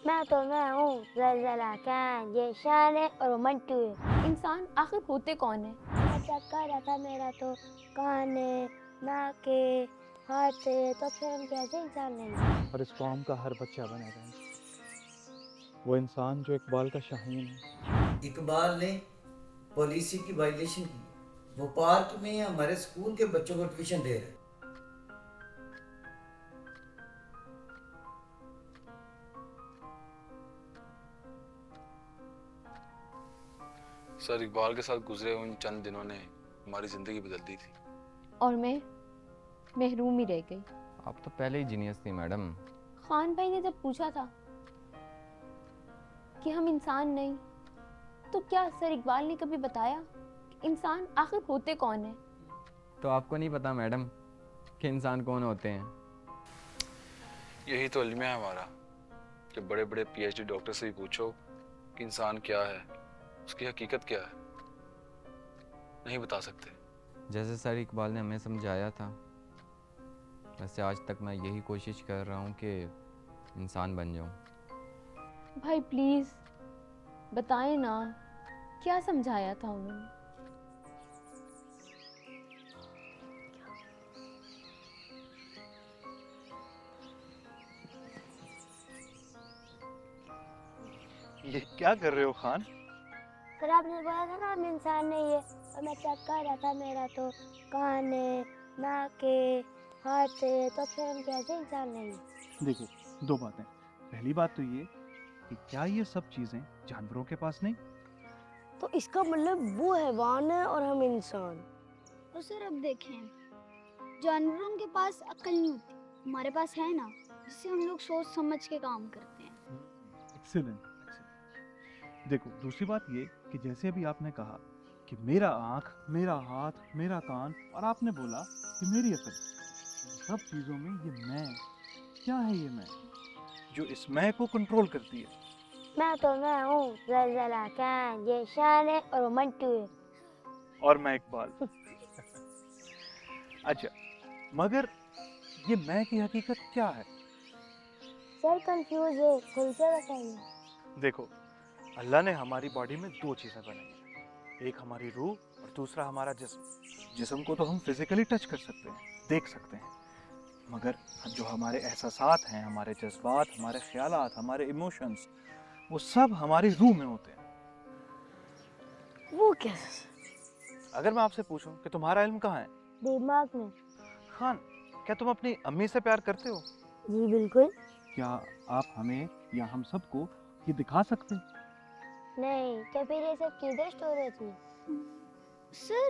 मैं हूँ ज़लज़ला कैन, ये शान है और वो मंटू है। इंसान आखिर होते कौन है? मैं चेक कर रहा था, मेरा तो कान है, नाक है, हाथ है, तो फिर हम कैसे इंसान नहीं? और इस कौम का हर बच्चा बनेगा वो इंसान जो इकबाल का शाहीन है। इकबाल ने पॉलिसी की वायलेशन की। वो पार्क में हमारे स्कूल के बच्चों को ट्यूशन दे रहे हैं। सर, इकबाल के साथ गुजरे उन चंद दिनों ने हमारी जिंदगी बदल दी थी। और मैं महरूम ही रह गई। आप तो पहले ही जीनियस थी मैडम। खान भाई ने जब पूछा था कि हम इंसान नहीं, तो क्या सर इकबाल ने कभी बताया कि इंसान आखिर होते कौन है? तो आपको नहीं पता मैडम कि इंसान कौन होते हैं? यही तो इल्म है हमारा कि बड़े बड़े पीएचडी डॉक्टर से भी पूछो कि इंसान क्या है, उसकी हकीकत क्या है, नहीं बता सकते। जैसे सर इकबाल ने हमें समझाया था, वैसे आज तक मैं यही कोशिश कर रहा हूँ कि इंसान बन जाऊँ। भाई प्लीज बताएं ना, क्या समझाया था उन्होंने? ये क्या कर रहे हो खान? फिर आपने बोला था ना हम इंसान नहीं है, और मैं चेक कर रहा था, मेरा तो कान है, नाक है, हाथ है, तो फिर हम कैसे इंसान नहीं? देखो, दो बातें। पहली बात तो ये कि क्या ये सब चीजें जानवरों के पास नहीं? तो इसका मतलब वो हैवान है और हम इंसान। और सर अब देखें, जानवरों के पास अक्ल नहीं होती, हमारे पास है ना, जिससे हम लोग सोच समझ के काम करते हैं। एक्सीलेंट। देखो, दूसरी बात ये कि जैसे अभी आपने कहा कि मेरा आँख, मेरा हाथ, मेरा कान, और आपने बोला कि मेरी अकल, सब चीजों में ये मैं, क्या है ये मैं जो इस मैं को कंट्रोल करती है? मैं हूँ ज़लज़ला कैन, ये शान है और वो मंटू है। और मैं इकबाल। अच्छा, मगर ये मैं की हकीकत क्या है? सर कंफ्यूज है, खुल के बताइए। देखो, अल्लाह ने हमारी बॉडी में दो चीज़ें बनाई हैं, एक हमारी रूह और दूसरा हमारा जिस्म। जिस्म को तो हम फिजिकली टच कर सकते हैं, देख सकते हैं, मगर जो हमारे एहसासात हैं, हमारे जज्बात, हमारे ख्यालात, हमारे इमोशंस, वो सब हमारी रूह में होते हैं। वो कैसे? अगर मैं आपसे पूछूं कि तुम्हारा इल्म कहाँ है? दिमाग में। खान, क्या तुम अपनी अम्मी से प्यार करते हो? जी बिल्कुल। क्या आप हमें या हम सबको ये दिखा सकते हैं? नहीं, तो फिर ये सब किधर स्टोर होती है? सर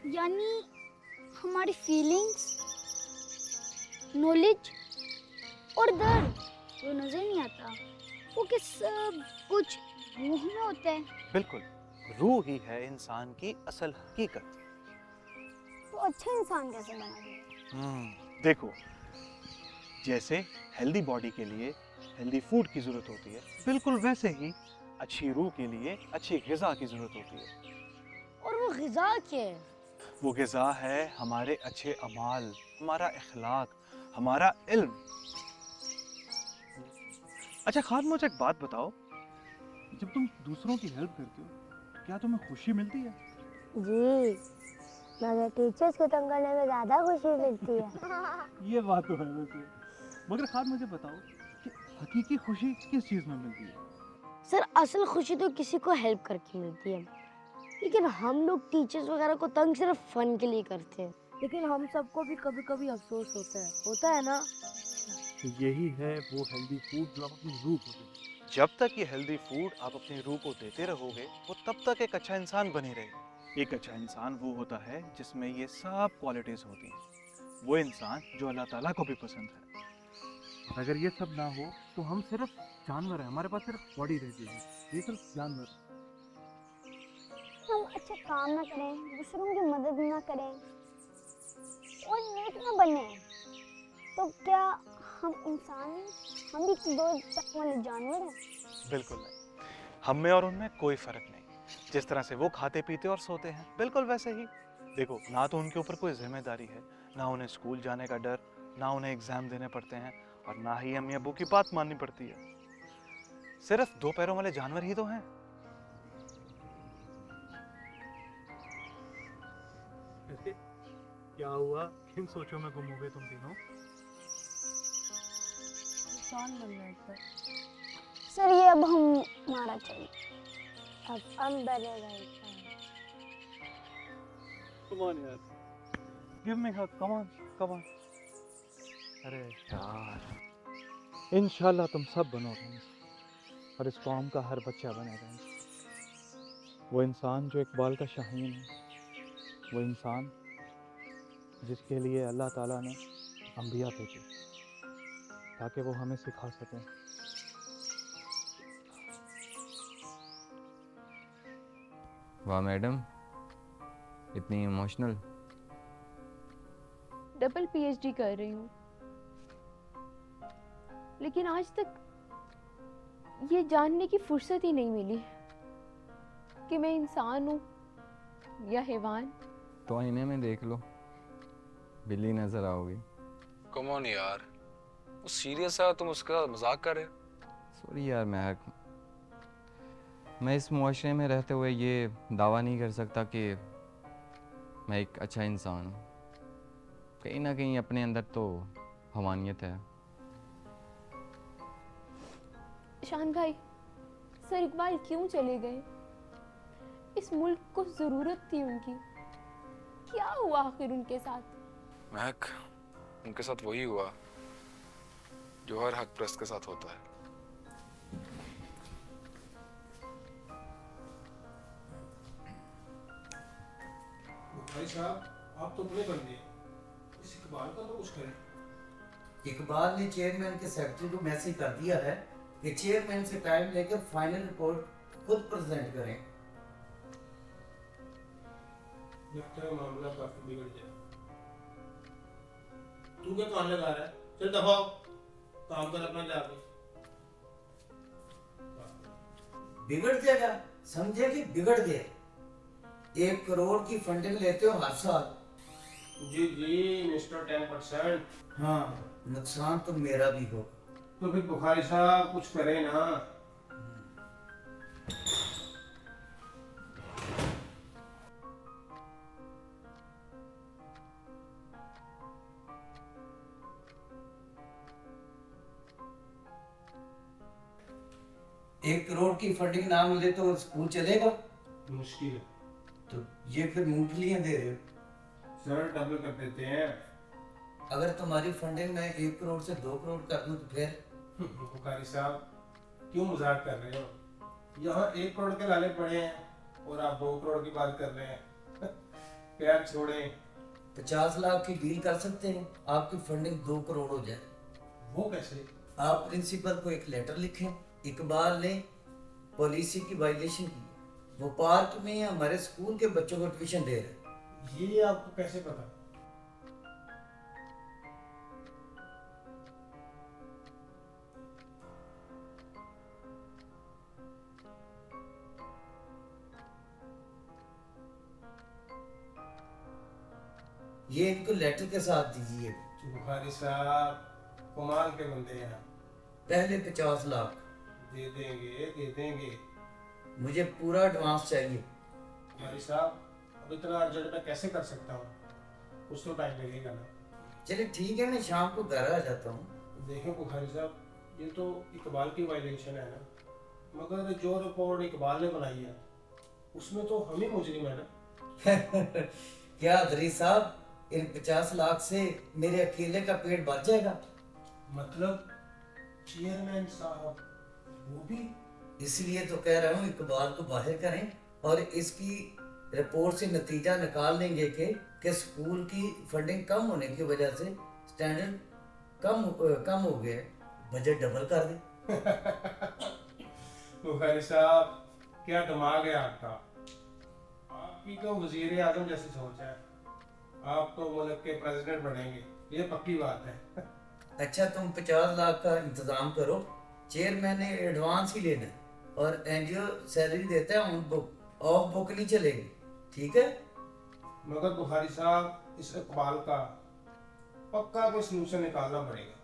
यानी हमारी फीलिंग्स, नॉलेज और दर्द वो नजर नहीं आता, वो कि सब कुछ रूह में होता है। बिल्कुल, रूह ही है इंसान की असल हकीकत। तो अच्छा इंसान कैसे बना? देखो, जैसे हेल्दी बॉडी के लिए हेल्दी फूड की जरूरत होती है, बिल्कुल वैसे ही अच्छी रूह के लिए अच्छी ग़िज़ा की जरूरत होती है। और वो ग़िज़ा क्या है? वो ग़िज़ा है हमारे अच्छे अमाल, हमारा इखलाक, हमारा इल्म। अच्छा खान, मुझे एक बात बताओ, जब तुम दूसरों की हेल्प करते हो, क्या तुम्हें खुशी मिलती है? जी, मगर टीचर्स को तंग करने में ज़्यादा खुशी मिलती है। ये बात तो है वैसे। मगर खान, मुझे बताओ कि हकीकी खुशी किस चीज़ में मिलती है? सर असल खुशी तो किसी को हेल्प करके मिलती है, लेकिन हम लोग टीचर्स वगैरह को तंग सिर्फ फन के लिए करते हैं। लेकिन हम सबको भी कभी कभी अफसोस होता है ना? तो यही है वो हेल्दी फूड जो आप अपनी रूह को देते। जब तक ये हेल्दी फूड आप अपनी रूह को देते रहोगे, वो तब तक एक अच्छा इंसान बनी रहेगी। एक अच्छा इंसान वो होता है जिसमें ये सब क्वालिटीज होती हैं। वो इंसान जो अल्लाह ताला को भी पसंद है। अगर ये सब ना हो तो हम सिर्फ जानवर हैं, हमारे पास सिर्फ बॉडी रहती है, ये सिर्फ जानवर। हम अच्छे काम ना करें, दूसरों की मदद ना करें और नेक ना बने, तो क्या हम इंसान हैं? हम भी दो पैर वाले जानवर हैं। बिल्कुल नहीं, हम में और उनमें कोई फर्क नहीं। जिस तरह से वो खाते पीते और सोते हैं, बिल्कुल वैसे ही। देखो, ना तो उनके ऊपर कोई जिम्मेदारी है, ना उन्हें स्कूल जाने का डर, ना उन्हें एग्जाम देने पड़ते हैं, और ना ही अम्मी अब्बू की बात माननी पड़ती है। सिर्फ 2 पैरों वाले जानवर ही तो हैं। क्या हुआ? किन सोचों में गुम हो गए तुम तीनों? इंसान बनना है सर। सर ये अब हमारा चाहिए। अब हम बनेगा इंसान। Come on यार, give me hug, come on, come on। अरे यार, इंशाल्लाह तुम सब बनोगे और इस कौम का हर बच्चा बनेगा। वो इंसान जो इकबाल का शाहीन है, वो इंसान जिसके लिए अल्लाह ताला ने अंबिया भेजे ताकि वो हमें सिखा सकें। वाह मैडम, इतनी इमोशनल। डबल पीएचडी कर रही हूँ, लेकिन आज तक ये जानने की फुर्सत ही नहीं मिली कि मैं इंसान हूँ या हैवान। तो आईने में देख लो, बिल्ली नजर आओगी। कम ऑन यार, वो सीरियस है, तुम उसका मजाक कर रहे हो। सॉरी यार महक, मैं इस मुआशरे में रहते हुए ये दावा नहीं कर सकता कि मैं एक अच्छा इंसान हूँ। कहीं ना कहीं अपने अंदर तो हवानियत है। शान भाई, सर इकबाल क्यों चले गए? इस मुल्क को जरूरत थी उनकी। क्या हुआ आखिर उनके साथ? महक, उनके साथ वही हुआ जो हर हक परस्त के साथ होता है। भाई साहब, आप तो बड़े बन गए। इस इकबाल का तो कुछ करें। इकबाल ने चेयरमैन के सेक्रेटरी को मैसेज कर दिया है कि चेयरमैन से टाइम लेकर फाइनल रिपोर्ट खुद प्रेजेंट करें। लगता है मामला काफी बिगड़ जाए। तू क्या कान लगा रहा है? चल दफा हो, काम कर अपना जाके। बिगड़ जाएगा, समझे कि बिगड़ गए। 1 करोड़ की फंडिंग लेते हो हर साल। जी जी मिस्टर 10%। हाँ, नुकसान तो मेरा भी हो। तो फिर बुखारी साहब कुछ करें ना। एक करोड़ की फंडिंग ना मिले तो स्कूल चलेगा? मुश्किल है तो ये फिर मूंगफलियां दे रहे हो। सर, डबल कर देते हैं। अगर तुम्हारी फंडिंग में 1 करोड़ से 2 करोड़ कर दूं तो फिर? बुखारी साहब क्यों मजाक कर रहे हो? यहाँ 1 करोड़ के लाले पड़े हैं और आप 2 करोड़ की बात कर रहे हैं। प्यार छोड़ें। 50 लाख की डील कर सकते हैं, आपकी फंडिंग 2 करोड़ हो जाए। वो कैसे? आप प्रिंसिपल को एक लेटर लिखें, इकबाल ने पॉलिसी की वायलेशन की, वो पार्क में हमारे स्कूल के बच्चों को ट्यूशन दे रहे हैं। ये आपको कैसे पता? ये इनको लेटर के साथ दीजिए। बुखारी साहब कमाल के बंदे हैं। पहले 50 लाख दे देंगे, दे देंगे। मुझे पूरा एडवांस चाहिए। बुखारी साहब अब इतना अर्जेंट मैं कैसे कर सकता हूँ? कुछ तो टाइम लगेगा ना। चलिए ठीक है, मैं शाम को घर आ जाता हूँ। देखें बुखारी साहब, ये तो इकबाल की वायलेशन है ना, मगर जो रिपोर्ट इकबाल ने बनाई है उसमें तो हम ही मुजरिम है ना। क्या दरी साहब, इन 50 लाख से मेरे अकेले का पेट भर जाएगा? मतलब चेयरमैन साहब वो भी? इसलिए तो कह रहा हूँ इकबाल को बाहर करें और इसकी रिपोर्ट से नतीजा निकाल लेंगे कि स्कूल की फंडिंग कम होने की वजह से स्टैंडर्ड कम हो गया, बजट डबल कर दे। बुखारी साहब क्या दिमाग है आपका? आपकी तो वजीर आजम जैसी सोच है। आप तो मुल्क के प्रेसिडेंट बनेंगे, ये पक्की बात है। अच्छा, तुम 50 लाख का इंतजाम करो, चेयरमैन ने एडवांस ही लेना है और एनजीओ सैलरी देता है ऑन बुक, ऑफ बुक नहीं चलेगी, ठीक है? मगर बुखारी साहब इस इकबाल का पक्का कोई सलूशन निकालना पड़ेगा।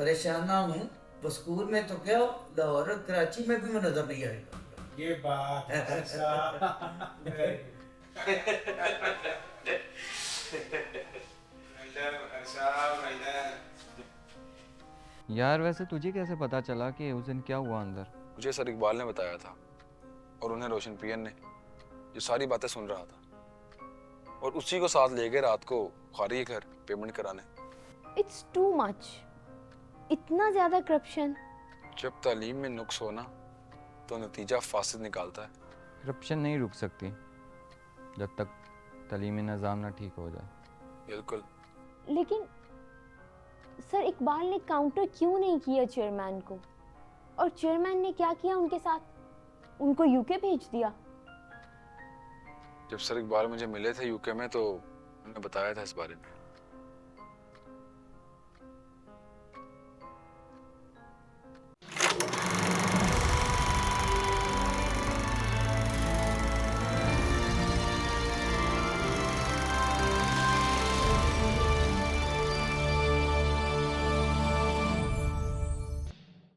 परेशान ना हूँ, वो स्कूल में तो क्या लाहौर और कराची में भी वो नजर नहीं आएगा। ये बात है साहब। यार वैसे तुझे कैसे पता चला कि उस दिन क्या हुआ अंदर? मुझे सर इकबाल ने बताया था और उन्हें रोशन पियन ने, जो सारी बातें सुन रहा था और उसी को साथ ले गए रात को खारी घर पेमेंट कराने। इट्स टू मच, इतना ज्यादा करप्शन। जब तालीम में नुक्स हो ना तो नतीजा फासिद निकालता है। करप्शन नहीं रुक सकती जब तक तालीमी निज़ाम ना ठीक हो जाए। बिल्कुल। लेकिन सर इकबाल ने काउंटर क्यों नहीं किया चेयरमैन को? और चेयरमैन ने क्या किया उनके साथ? उनको यूके भेज दिया। जब सर इकबाल मुझे मिले थे यूके में तो उन्होंने बताया था इस बारे में।